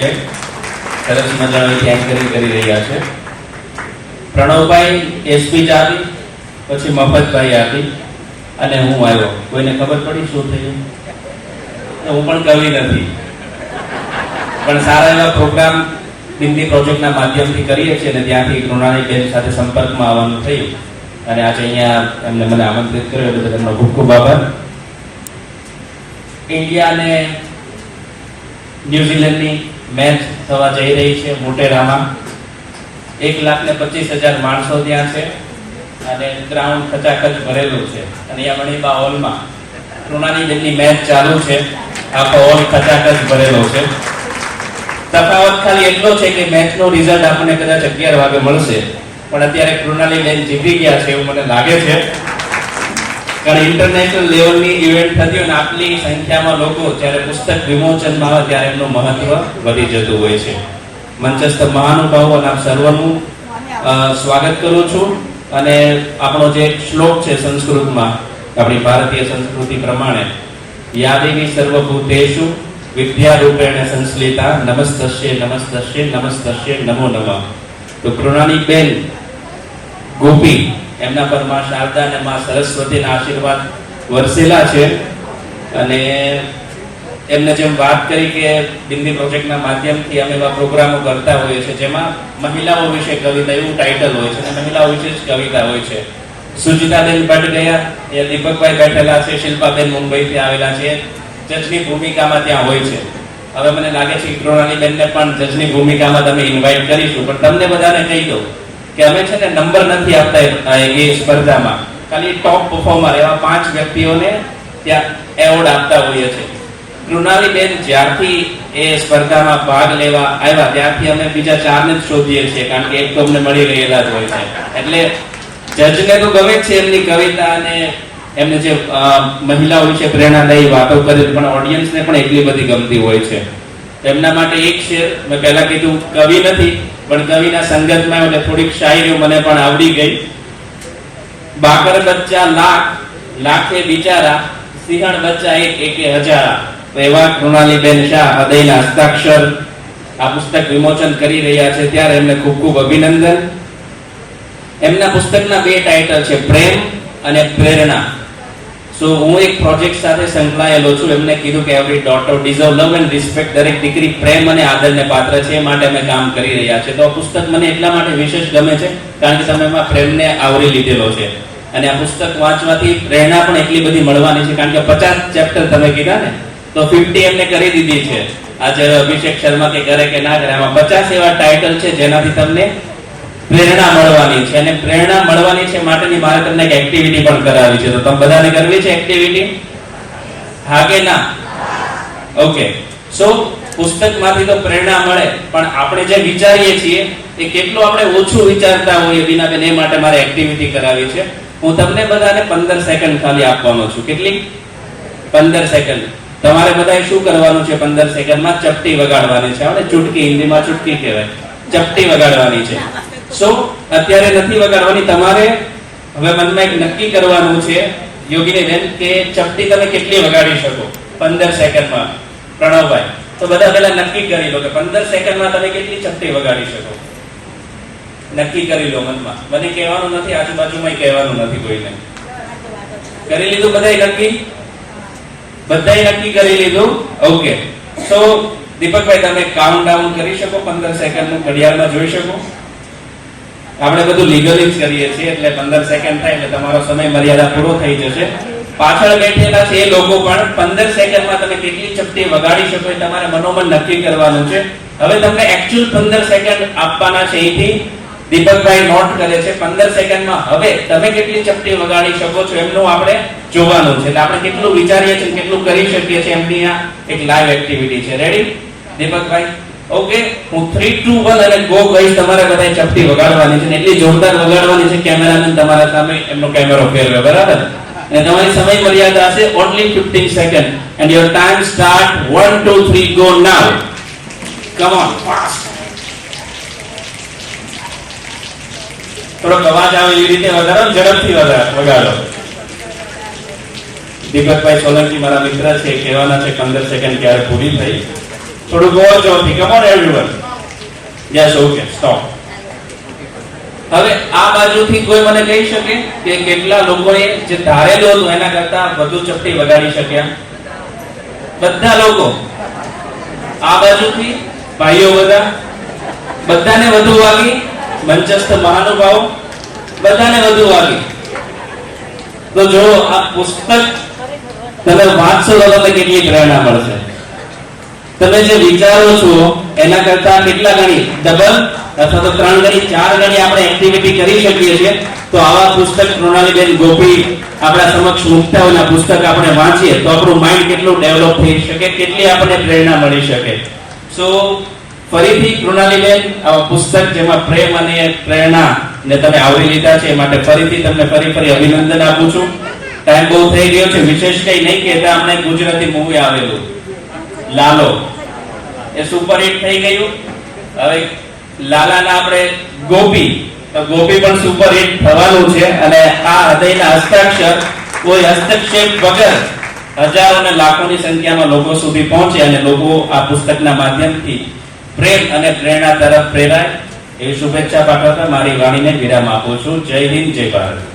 છે, સરસ મજાની એન્કરિંગ કરી રહ્યા છે. પ્રણવભાઈ સ્પીચ આપી, પછી મફતભાઈ આપી અને હું આવ્યો. કોઈને ખબર પડી શું થયું? હું પણ કવિ નથી, પણ સારા એવા પ્રોગ્રામ બિંદી પ્રોજેક્ટના માધ્યમથી કરીએ છીએ અને ત્યાંથી કૃણાલીબેન સાથે સંપર્કમાં આવવાનું થયું અને આજે અહીંયા એમને મને આમંત્રિત કર્યો એટલે તેમનો ખૂબ ખૂબ આભાર. ઇન્ડિયા અને ન્યુઝીલેન્ડની મેચ થવા જઈ રહી છે મોટેરામાં. 1,25,000 માણસો ત્યાં છે અને ગ્રાઉન્ડ ખચાખચ ભરેલું છે અને અહીંયા મણિબા હોલમાં કૃણાલીબેનની મેચ ચાલુ છે. આખો હોલ ખચાખચ ભરેલો છે. તફાવત ખાલી એટલો છે કે મેચનો રિઝલ્ટ આપણને કદાચ 11 વાગે મળશે, પણ અત્યારે કૃણાલીબેન જીતી ગયા છે એવું મને લાગે છે. કારણ ઇન્ટરનેશનલ લેવલની ઇવેન્ટ થતી હોય અને આટલી સંખ્યામાં લોકો જ્યારે પુસ્તક વિમોચનમાં આવે ત્યારે એમનું મહત્વ વધી જતું હોય છે. મંચસ્થ મહાનુભાવો અને આપ સર્વનું સ્વાગત કરું છું. અને આપણો જે શ્લોક છે સંસ્કૃતમાં, આપણી ભારતીય સંસ્કૃતિ પ્રમાણે, યાદેવી સર્વભૂતેષુ વિદ્યારૂપેણ સંશ્લિતા નમસ્તસ્ય નમસ્તસ્ય નમસ્તસ્ય નમો નમઃ. તો કૃણાલીબેન ગોપી એમના પર માં શારદા અને માં સરસ્વતીના આશીર્વાદ વરસેલા છે. અને એમને જેમ વાત કરી કે બિંદી પ્રોજેક્ટના માધ્યમથી અમે એવા પ્રોગ્રામો કરતા હોઈએ છીએ જેમાં મહિલાઓ વિશે કવિતા એવું ટાઇટલ હોય છે અને મહિલાઓ વિશે જ કવિતા હોય છે. સુજીતાબેન ભટ્ટ ગયા, એ દીપકભાઈ બેઠેલા છે, શિલ્પાબેન મુંબઈથી આવેલા છે, જજની ભૂમિકામાં ત્યાં હોય છે. હવે મને લાગે છે કે કૃણાલીબેનને પણ જજની ભૂમિકામાં તમે ઇન્વાઇટ કરીશું, પણ તમને બધાને કહી દઉં કે અમે છે ને નંબર નથી આપતા એ સ્પર્ધામાં, ખાલી ટોપ પરફોર્મર એવા 5 વ્યક્તિઓને ત્યાં એવોર્ડ આપતા હોઈએ છીએ. કૃણાલીબેન જ્યારથી એ સ્પર્ધામાં ભાગ લેવા આવ્યા ત્યારથી અમે બીજા 4ને જ શોધીએ છીએ, કારણ કે એક તો અમને મળી રહેલા જ હોય છે. એટલે જજને તો ગમે જ છે એમની કવિતા અને એમને જે મહિલાઓ વિશે પ્રેરણાદાયી વાતો કરી, પણ ઓડિયન્સને પણ એટલી બધી ગમતી હોય છે. એમના માટે એક શેર મેં પહેલા કીધું, કવિ નથી પણ કવિના સંગતમાં એટલે થોડીક શાયરીઓ મને પણ આવડી ગઈ. બાકર બચ્ચા લાખ, લાખે બિચારા, સિંહણ બચ્ચા એક, એકે હજારા. તો એવા કૃણાલીબેન શાહ હૃદયના હસ્તાક્ષર આ પુસ્તક વિમોચન કરી રહ્યા છે ત્યારે એમને ખૂબ ખૂબ અભિનંદન. એમના પુસ્તકના 2 ટાઇટલ છે, પ્રેમ અને પ્રેરણા. સો હું એક પ્રોજેક્ટ સાથે સંકળાયેલો છું. એમને કીધું કે every daughter deserve love and respect. દરેક દીકરી પ્રેમ અને આદરને પાત્ર છે, એ માટે અમે કામ કરી રહ્યા છીએ. તો આ પુસ્તક મને એટલા માટે વિશેષ ગમે છે કારણ કે તમે એમાં પ્રેમને આવરી લીધેલો છે અને આ પુસ્તક વાંચવાથી પ્રેરણા પણ એટલી બધી મળવાની છે. કારણ કે 50 ચેપ્ટર તમે કીધા ને, તો 50 એમને કરી દીધી છે. આજે અભિષેક શર્મા કે કરે કે ના કરે, આમાં 50 એવા ટાઇટલ છે જેનાથી તમને પ્રેરણા મળવાની છે. અને પ્રેરણા મળવાની છે માટેની મારે તમને એક એક્ટિવિટી પણ કરાવી છે. તો તમે બધાને કરવી છે એક્ટિવિટી? હા કે ના? ઓકે. સો પુસ્તકમાંથી તો પ્રેરણા મળે, પણ આપણે જે વિચારીએ છીએ એ કેટલું આપણે ઓછું વિચારતા હોઈએ બીનાબેન, એ માટે મારે એક્ટિવિટી કરાવી છે. હું તમને બધાને 15 સેકન્ડ ખાલી આપવાનો છું. કેટલી? 15 સેકન્ડ. તમારે બધાએ શું કરવાનું છે? 15 સેકન્ડમાં ચપટી વગાડવાની છે. આપણે ચૂટકી, હિન્દીમાં ચૂટકી કહેવાય, ચપટી વગાડવાની છે. સો અત્યારે નથી વગાડવાની, તમારે હવે મનમાં એક નક્કી કરવાનું છે યોગીનીબેન કે ચપટી તમે કેટલી વગાડી શકો 15 સેકન્ડમાં. પ્રણવભાઈ, તો બધા પહેલા નક્કી કરી લો કે 15 સેકન્ડમાં તમે કેટલી ચપટી વગાડી શકો. નક્કી કરી લો મનમાં. મને કહેવાનું નથી, આજુબાજુમાં કહેવાનું નથી કોઈને. કરી લીધું બધાએ નક્કી? બધાએ નક્કી કરી લીધું? ઓકે. સો દીપકભાઈ, તમે કાઉન્ટ ડાઉન કરી શકો 15 સેકન્ડનું? ઘડિયાળમાં જોઈ શકો? આપણે બધું લીગલી જ કરીએ છીએ એટલે 15 સેકન્ડ થાય એટલે તમારો સમય મર્યાદા પૂરો થઈ જશે. પાછળ બેઠેલા છે એ લોકો પણ 15 સેકન્ડમાં તમે કેટલી ચપટી વગાડી શકો એ તમારે મનોમન નક્કી કરવાનું છે. હવે તમને એક્ચ્યુઅલ 15 સેકન્ડ આપવાના છે, અહીંથી દીપકભાઈ નોટ કરે છે. 15 સેકન્ડમાં હવે તમે કેટલી ચપટી વગાડી શકો છો એમનું આપણે જોવાનું છે. એટલે આપણે કેટલું વિચારીએ છીએ, કેટલું કરી શકીએ છીએ એમની આ એક લાઈવ એક્ટિવિટી છે. રેડી દીપકભાઈ? ઓકે. હું 3, 2, 1 અને ગો કહીશ, તમારે બધાએ ચપટી વગાડવાની છે. એટલી જોરદાર વગાડવાની છે કેમેરામેન તમારા સામે એમનો કેમેરો ફેરવે, બરાબર? અને તમારી સમય મર્યાદા હશે only 15 second and your time start 1, 2, 3 go now. Come on, fast. થોડો અવાજ આવે એવી રીતે વગાડો, ઝડપથી વગાડો. દીપકભાઈ સોલંકી મારા મિત્ર છે, કહેવાના છે 15 સેકન્ડ ક્યારે પૂરી થઈ. થોડુંક ઓર જોરથી, come on everyone. Yes, okay, stop. હવે આ બાજુથી કોઈ મને કહી શકે કે કેટલા લોકોએ જે ધારેલું હતું એના કરતા વધુ ચપટી વગાડી શક્યા? બધા લોકો. આ બાજુથી ભાઈઓ બધાને વધુ વાગી, મંચસ્થ મહાનુભાવો બધાને વધુ વાગી. તો જો આ પુસ્તક તમે વાંચશો તો તમને કેટલી પ્રેરણા મળશે. તમે જે વિચારો છો એના કરતા કેટલા ગણી ડબલ અથવા તો 3 ગણી 4 ગણી આપણે એક્ટિવિટી કરી શકીએ છીએ. તો આવા પુસ્તક કૃણાલીબેન ગોપી આપણા સમક્ષ મૂકતા હોય, પુસ્તક આપણે વાંચીએ તો આપણું માઇન્ડ કેટલું ડેવલપ થઈ શકે, કેટલી આપણને પ્રેરણા મળી શકે. સો ફરીથી કૃણાલીબેન આવા પુસ્તક જેમાં પ્રેમ અને પ્રેરણા ને તમે આવરી લીધા છે એ માટે ફરીથી તમને ફરી અભિનંદન આપું છું. ટાઈમ બહુ થઈ ગયો છે. વિશેષ કઈ નહીં કહેતા, આપણે ગુજરાતી મૂવી આવેલું લાલો, એ સુપરહિટ થઈ ગયું. હવે લાલાના આપણે ગોપી, તો ગોપી પણ સુપરહિટ થવાનું છે. અને આ હૃદયના હસ્તાક્ષર કોઈ હસ્તક્ષેપ વગર હજારો અને લાખોની સંખ્યામાં લોકો સુધી પહોંચે અને લોકો આ પુસ્તકના માધ્યમથી પ્રેમ અને પ્રેરણા તરફ પ્રેરાય એવી શુભેચ્છા પાઠવતા મારી વાણીને વિરામ આપું છું. જય હિન્દ, જય ભારત.